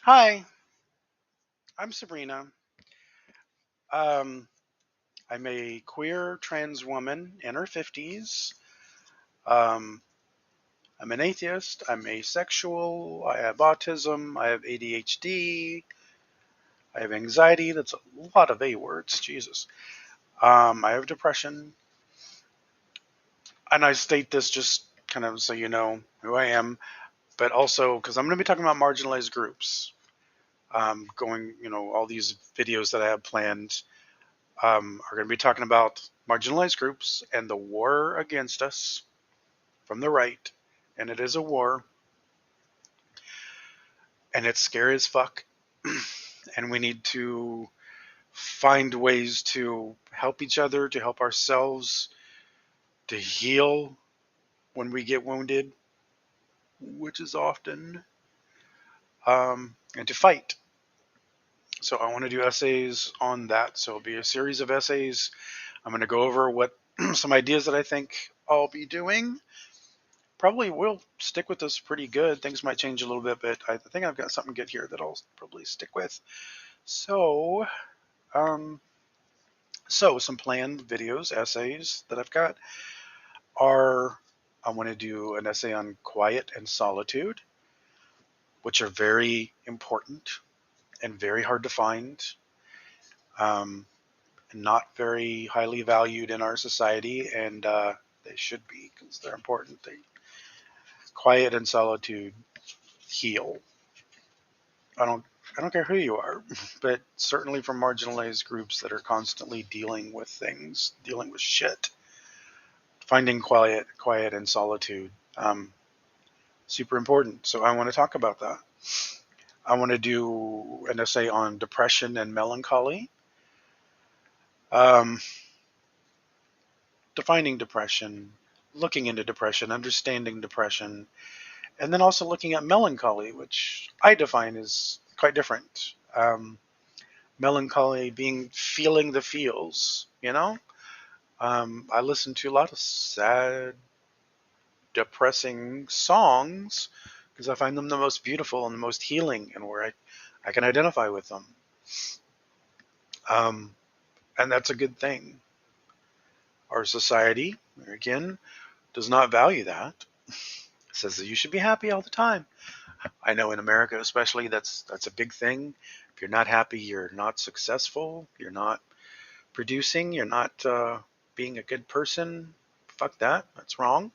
Hi, I'm Sabrina. Um, I'm a queer trans woman in her 50s. Um, I'm an atheist. I'm asexual. I have autism. I have ADHD. I have anxiety. That's a lot of A words. Jesus. I have depression. And I state this just kind of so you know who I am, but also because I'm going to be talking about marginalized groups. All these videos that I have planned are going to be talking about marginalized groups and the war against us from the right. And it is a war, and it's scary as fuck. And we need to find ways to help each other, to help ourselves, to heal when we get wounded, which is often, and to fight. So I want to do essays on that. So it'll be a series of essays. I'm going to go over what some ideas that I think I'll be doing. Probably will stick with this pretty good. Things might change a little bit, but I think I've got something good here that I'll probably stick with. So, um, some planned videos, essays that I've got are I want to do an essay on quiet and solitude, which are very important and very hard to find, um, and not very highly valued in our society, and they should be because they're important. Quiet and solitude heal. I don't I don't care who you are, but certainly from marginalized groups that are constantly dealing with things, dealing with shit, finding quiet and solitude, super important. So I want to talk about that. I want to do an essay on depression and melancholy, um, defining depression, looking into depression, understanding depression, and then also looking at melancholy, which I define as quite different. Melancholy being feeling the feels, you know? I listen to a lot of sad, depressing songs because I find them the most beautiful and the most healing and where I can identify with them. Um, and that's a good thing. Our society, again, does not value that. It says that you should be happy all the time. I know in America, especially, that's a big thing. If you're not happy, you're not successful. You're not producing. You're not being a good person. Fuck that. That's wrong.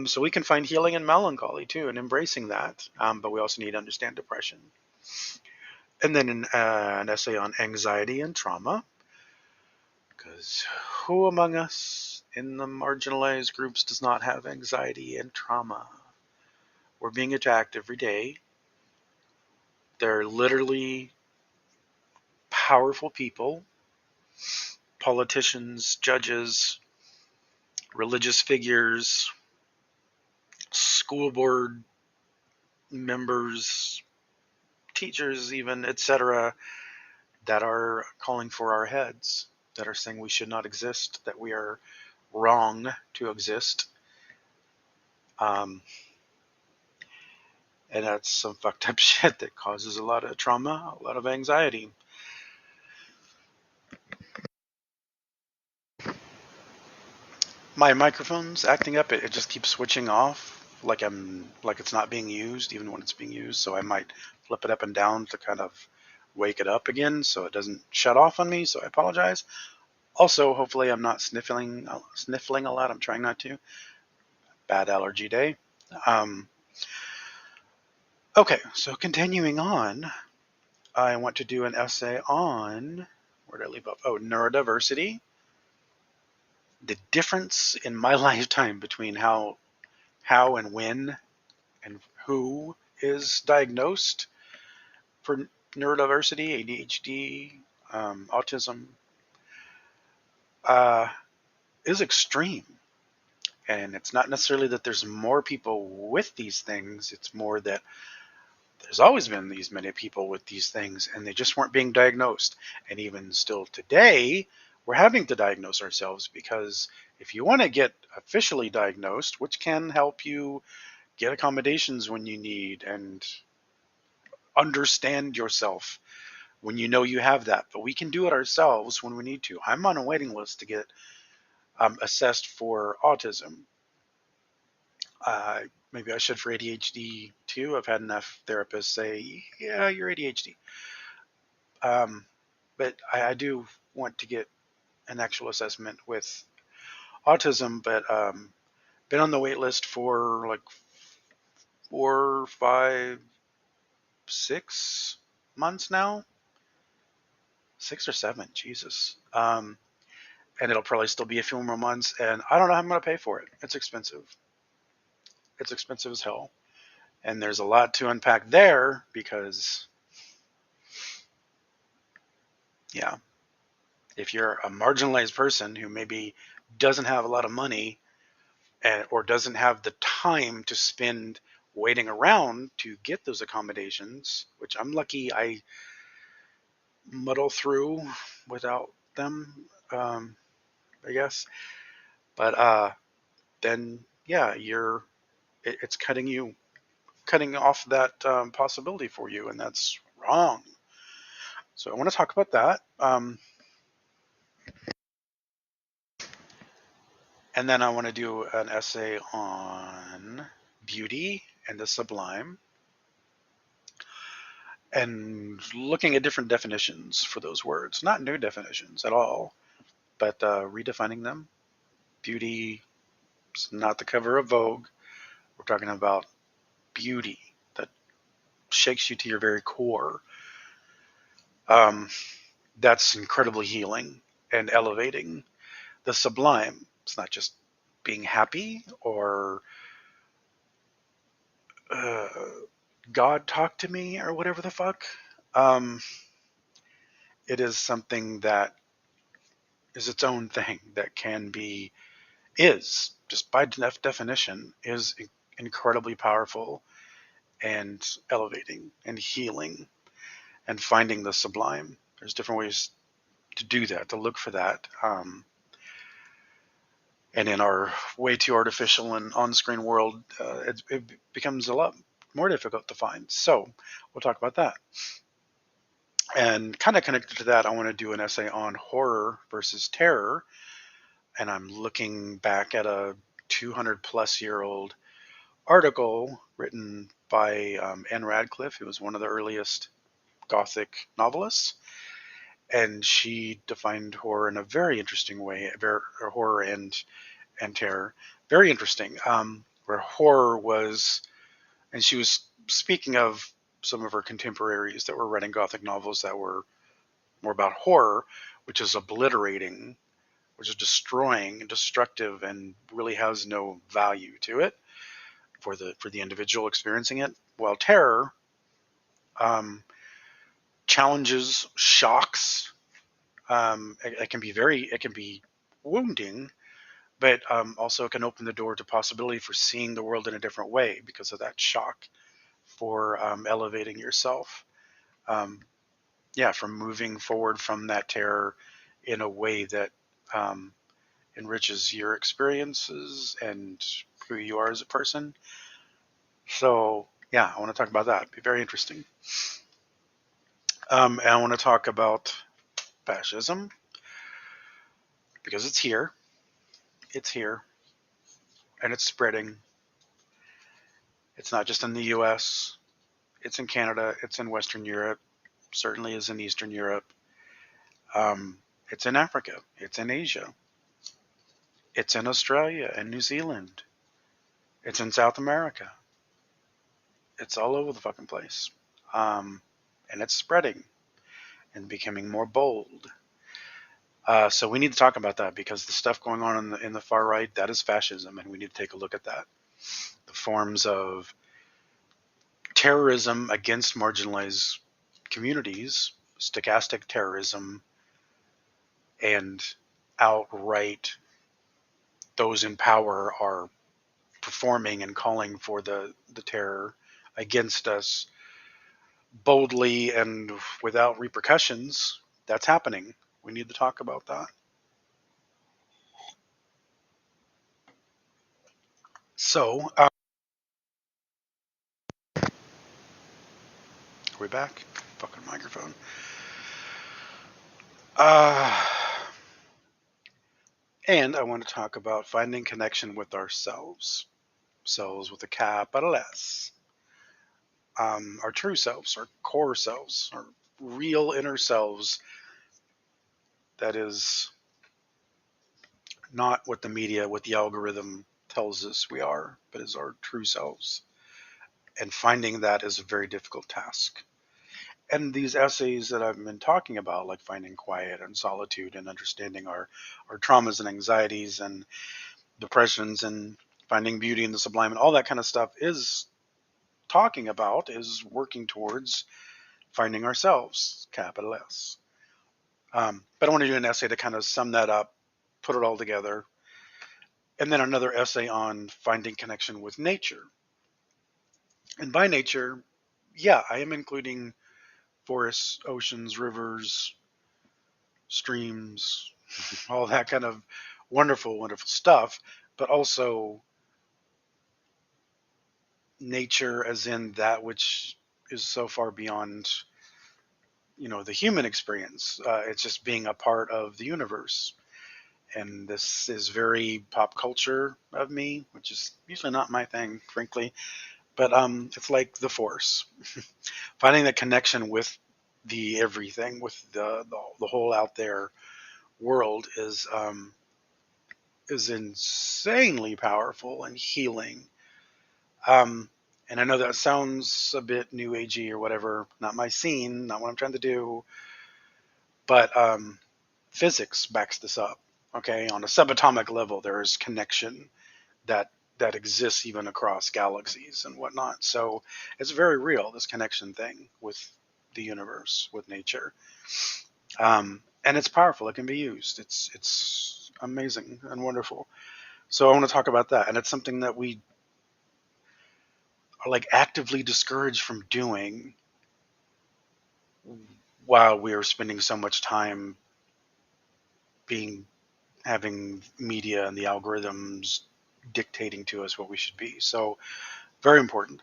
So we can find healing in melancholy too, and embracing that. But we also need to understand depression. And then an essay on anxiety and trauma, because who among us in the marginalized groups does not have anxiety and trauma? We're being attacked every day. They're literally powerful people, politicians, judges, religious figures, school board members, teachers, even, etc., that are calling for our heads, that are saying we should not exist, that we are wrong to exist. Um, and that's some fucked up shit that causes a lot of trauma, a lot of anxiety. My microphone's acting up. It just keeps switching off like it's not being used, even when it's being used. So I might flip it up and down to kind of wake it up again so it doesn't shut off on me. So I apologize. Also, hopefully I'm not sniffling a lot. I'm trying not to. Bad allergy day. Um, okay, so continuing on, I want to do an essay on where did I leave off? Oh, neurodiversity. The difference in my lifetime between how and when and who is diagnosed for neurodiversity, ADHD, autism, uh, is extreme. And it's not necessarily that there's more people with these things, it's more that there's always been these many people with these things and they just weren't being diagnosed. And even still today, we're having to diagnose ourselves because if you want to get officially diagnosed, which can help you get accommodations when you need and understand yourself when you know you have that. But we can do it ourselves when we need to. I'm on a waiting list to get assessed for autism. Maybe I should for ADHD too. I've had enough therapists say, "Yeah, you're ADHD." Um, but I do want to get an actual assessment with autism. But been on the wait list for like 4, 5, 6 months now. 6 or 7, Jesus. And it'll probably still be a few more months, and I don't know how I'm going to pay for it. It's expensive. It's expensive as hell. And there's a lot to unpack there because, yeah, if you're a marginalized person who maybe doesn't have a lot of money or doesn't have the time to spend waiting around to get those accommodations, which I'm lucky I muddle through without them, I guess. But then, yeah, it's cutting off that possibility for you, and that's wrong. So I want to talk about that. And then I want to do an essay on beauty and the sublime and looking at different definitions for those words. Not new definitions at all, but redefining them. Beauty is not the cover of Vogue. We're talking about beauty that shakes you to your very core. Um, that's incredibly healing and elevating. The sublime, it's not just being happy or uh, God talk to me or whatever the fuck. Um, it is something that is its own thing that can be, is, just by definition, is incredibly powerful and elevating and healing and finding the sublime. There's different ways to do that, to look for that. And in our way too artificial and on-screen world, it becomes a lot more difficult to find. So we'll talk about that. And kind of connected to that, I want to do an essay on horror versus terror. And I'm looking back at a 200 plus year old article written by Anne Radcliffe, who was one of the earliest Gothic novelists. And she defined horror in a very interesting way, horror and terror. Very interesting. Where horror was, and she was speaking of some of her contemporaries that were writing Gothic novels that were more about horror, which is obliterating, which is destroying and destructive and really has no value to it for the individual experiencing it. While terror um, challenges, shocks. It can be wounding, but also it can open the door to possibility for seeing the world in a different way because of that shock, for elevating yourself. Um, yeah, from moving forward from that terror in a way that um, enriches your experiences and who you are as a person. So, yeah, I want to talk about that. It'd be very interesting. And I want to talk about fascism because it's here. It's here and it's spreading. It's not just in the US, it's in Canada, it's in Western Europe, certainly is in Eastern Europe. Um, it's in Africa, it's in Asia, it's in Australia and New Zealand, it's in South America. It's all over the fucking place. Um, and it's spreading and becoming more bold. So we need to talk about that because the stuff going on in the far right, that is fascism, and we need to take a look at that. The forms of terrorism against marginalized communities, stochastic terrorism, and outright those in power are performing and calling for the terror against us boldly and without repercussions. That's happening. We need to talk about that. So we back? Fucking microphone. Uh, and I want to talk about finding connection with ourselves. Selves with a capital S. Our true selves, our core selves, our real inner selves. That is not what the media, what the algorithm tells us we are, but is our true selves. And finding that is a very difficult task. And these essays that I've been talking about, like finding quiet and solitude and understanding our traumas and anxieties and depressions and finding beauty in the sublime and all that kind of stuff is working towards finding ourselves, capital S. But I want to do an essay to kind of sum that up, put it all together, and then another essay on finding connection with nature. And by nature, yeah, I am including forests, oceans, rivers, streams, all that kind of wonderful, wonderful stuff, but also nature as in that which is so far beyond, the human experience. It's just being a part of the universe. And this is very pop culture of me, which is usually not my thing, frankly. But it's like the Force, finding that connection with the everything, with the whole out there world is insanely powerful and healing. Um, and I know that sounds a bit new agey or whatever. Not my scene, not what I'm trying to do. But physics backs this up. Okay, on a subatomic level, there is connection that that exists even across galaxies and whatnot. So it's very real, this connection thing with the universe, with nature, and it's powerful. It can be used. It's amazing and wonderful. So I want to talk about that, and it's something that we are like actively discouraged from doing while we are spending so much time being having media and the algorithms dictating to us what we should be. So very important.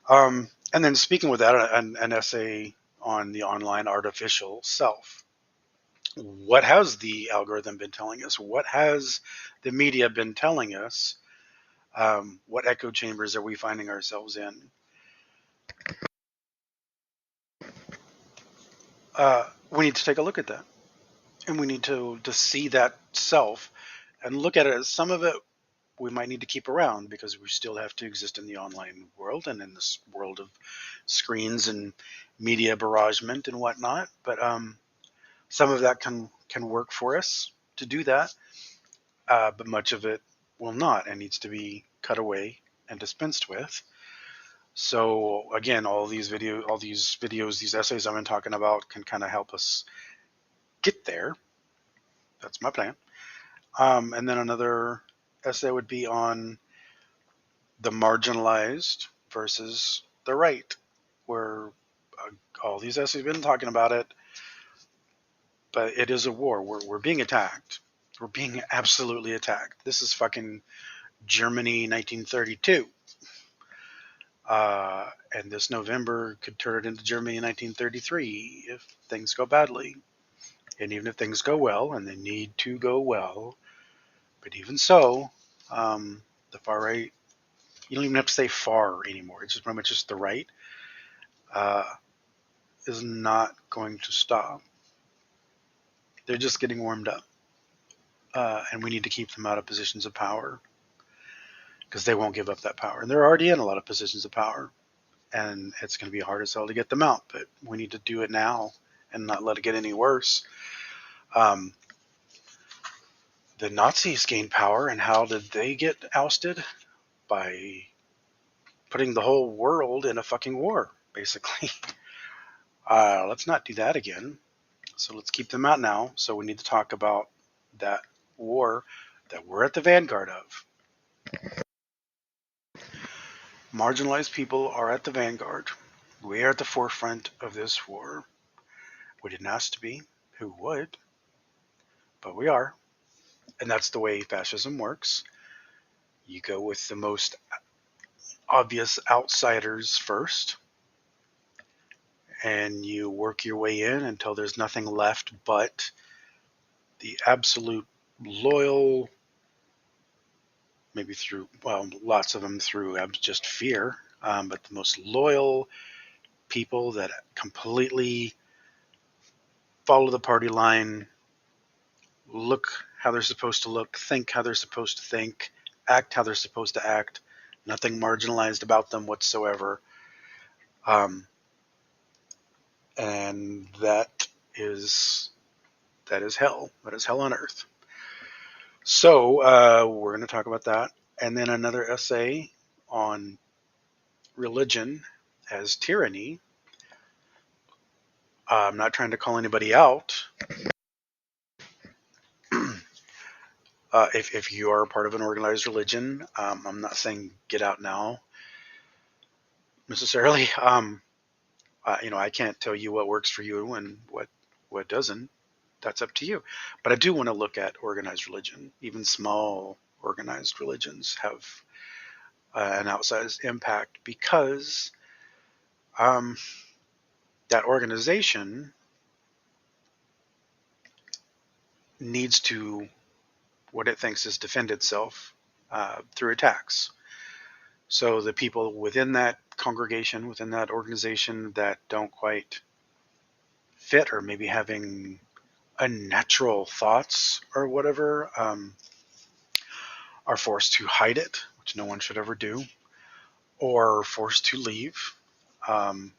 And then speaking with that, an essay on the online artificial self. What has the algorithm been telling us? What has the media been telling us? What echo chambers are we finding ourselves in? We need to take a look at that. And we need to see that self and look at it as some of it we might need to keep around because we still have to exist in the online world and in this world of screens and media barragement and whatnot. But some of that can work for us to do that, but much of it will not and needs to be cut away and dispensed with. So again, all these videos, these essays I've been talking about can kind of help us get there. That's my plan. And then another essay would be on the marginalized versus the right, where all these essays have been talking about it, but it is a war. We're being attacked. We're being absolutely attacked. This is fucking Germany 1932. And this November could turn it into Germany in 1933 if things go badly. And even if things go well, and they need to go well, but even so, the far right, you don't even have to say far anymore. It's just pretty much just the right, uh, is not going to stop. They're just getting warmed up. And we need to keep them out of positions of power because they won't give up that power. And they're already in a lot of positions of power. And it's going to be hard as hell to get them out. But we need to do it now and not let it get any worse. Um, the Nazis gained power, and how did they get ousted? By putting the whole world in a fucking war, basically. Let's not do that again. So let's keep them out now. So we need to talk about that war that we're at the vanguard of. Marginalized people are at the vanguard. We are at the forefront of this war. We didn't ask to be. Who would? But we are. And that's the way fascism works. You go with the most obvious outsiders first, and you work your way in until there's nothing left but the absolute loyal, maybe through, well, lots of them through just fear, but the most loyal people that completely follow the party line, look how they're supposed to look, think how they're supposed to think, act how they're supposed to act, nothing marginalized about them whatsoever. Um, and that is hell. That is hell on earth. So we're going to talk about that, and then another essay on religion as tyranny. I'm not trying to call anybody out. If you are a part of an organized religion, I'm not saying get out now necessarily. I can't tell you what works for you and what doesn't. That's up to you. But I do want to look at organized religion. Even small organized religions have an outsized impact because um, that organization needs to, what it thinks is, defend itself through attacks. So the people within that congregation, within that organization that don't quite fit, or maybe having unnatural thoughts or whatever, are forced to hide it, which no one should ever do, or forced to leave, um,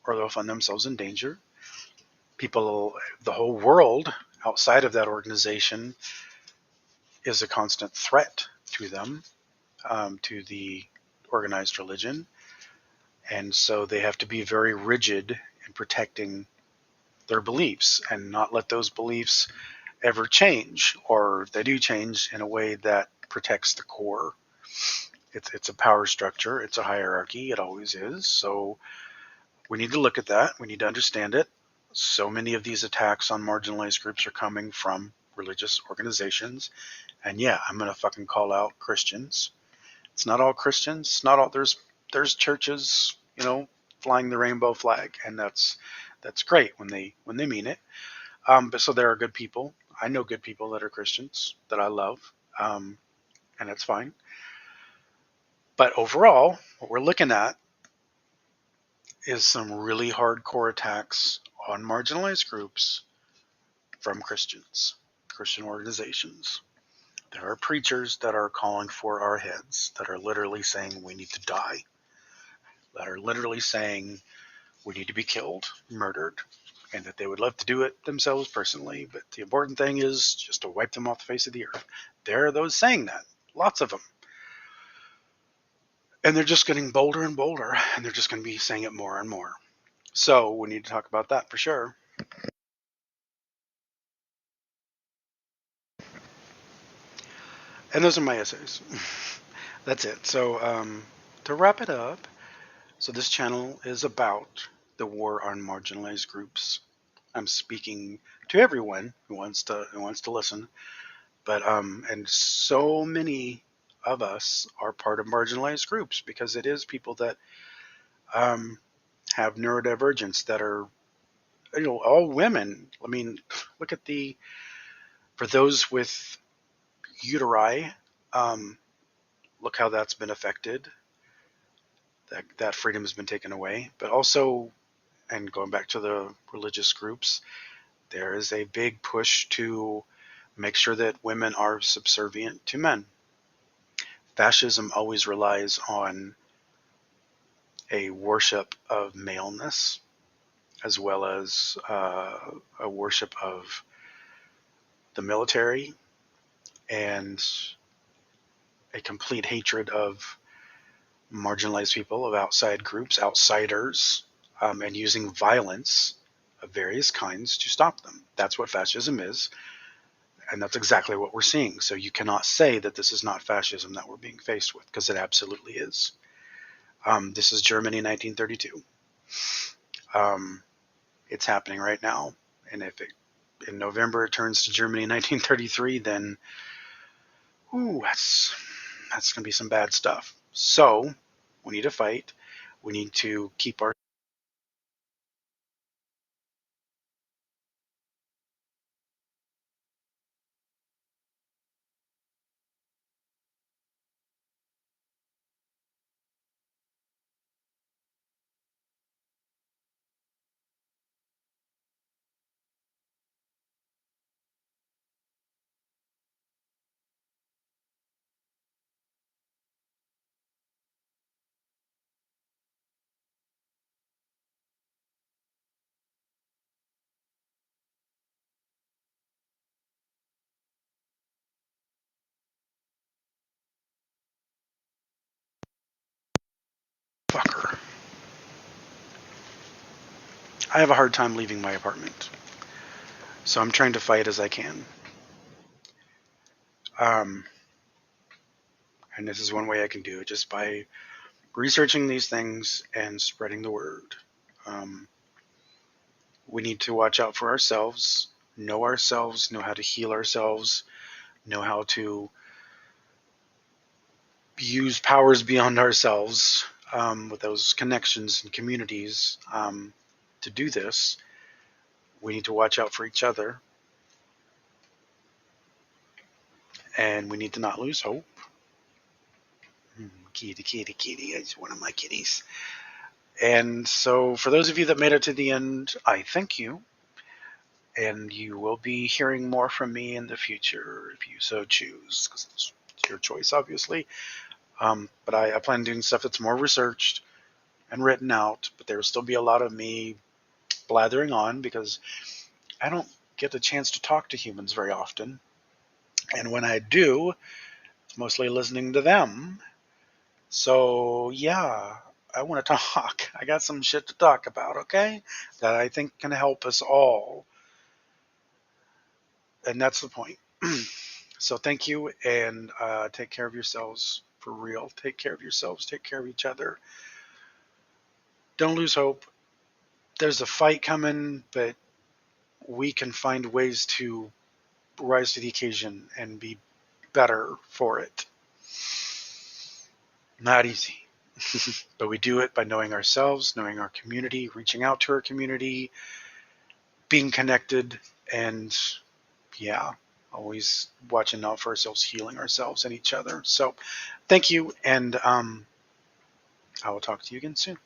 or they'll find themselves in danger. People, the whole world outside of that organization is a constant threat to them, to the organized religion. And so they have to be very rigid in protecting their beliefs and not let those beliefs ever change, or if they do change, in a way that protects the core. It's a power structure. It's a hierarchy. It always is. So we need to look at that. We need to understand it. So many of these attacks on marginalized groups are coming from religious organizations. And yeah, I'm going to fucking call out Christians. It's not all Christians. It's not all, there's churches, flying the rainbow flag, and that's great when they mean it. But so there are good people. I know good people that are Christians that I love, and that's fine. But overall, what we're looking at is some really hardcore attacks on marginalized groups from Christians, Christian organizations. There are preachers that are calling for our heads, that are literally saying we need to die, that are literally saying we need to be killed, murdered, and that they would love to do it themselves personally, but the important thing is just to wipe them off the face of the earth. There are those saying that, lots of them. And they're just getting bolder and bolder, and they're just going to be saying it more and more. So we need to talk about that for sure. And those are my essays. That's it. So to wrap it up, so this channel is about the war on marginalized groups. I'm speaking to everyone who wants to listen, but and so many of us are part of marginalized groups because it is people that um, have neurodivergence, that are all women. I mean, look at for those with uteri, um, look how that's been affected. That freedom has been taken away. But also, and going back to the religious groups, there is a big push to make sure that women are subservient to men. Fascism always relies on a worship of maleness, as well as a worship of the military, and a complete hatred of marginalized people, of outside groups, outsiders, and using violence of various kinds to stop them. That's what fascism is, and that's exactly what we're seeing. So you cannot say that this is not fascism that we're being faced with, because it absolutely is. This is Germany 1932. It's happening right now, and if in November it turns to Germany 1933, then that's going to be some bad stuff. So we need to fight. We need to keep our fucker. I have a hard time leaving my apartment, so I'm trying to fight as I can. Um, and this is one way I can do it, just by researching these things and spreading the word. Um, we need to watch out for ourselves, know how to heal ourselves, know how to use powers beyond ourselves with those connections and communities to do this. We need to watch out for each other, and we need to not lose hope. Kitty, kitty, kitty. It's one of my kitties. And so, for those of you that made it to the end, I thank you. And you will be hearing more from me in the future if you so choose, because it's your choice, obviously. But I plan on doing stuff that's more researched and written out, but there will still be a lot of me blathering on because I don't get the chance to talk to humans very often. And when I do, it's mostly listening to them. So, yeah, I want to talk. I got some shit to talk about, okay? That I think can help us all. And that's the point. So, thank you, and take care of yourselves for real. Take care of yourselves, take care of each other. Don't lose hope. There's a fight coming, but we can find ways to rise to the occasion and be better for it. Not easy. But we do it by knowing ourselves, knowing our community, reaching out to our community, being connected, and yeah, always watching out for ourselves, healing ourselves and each other. So thank you, and I will talk to you again soon.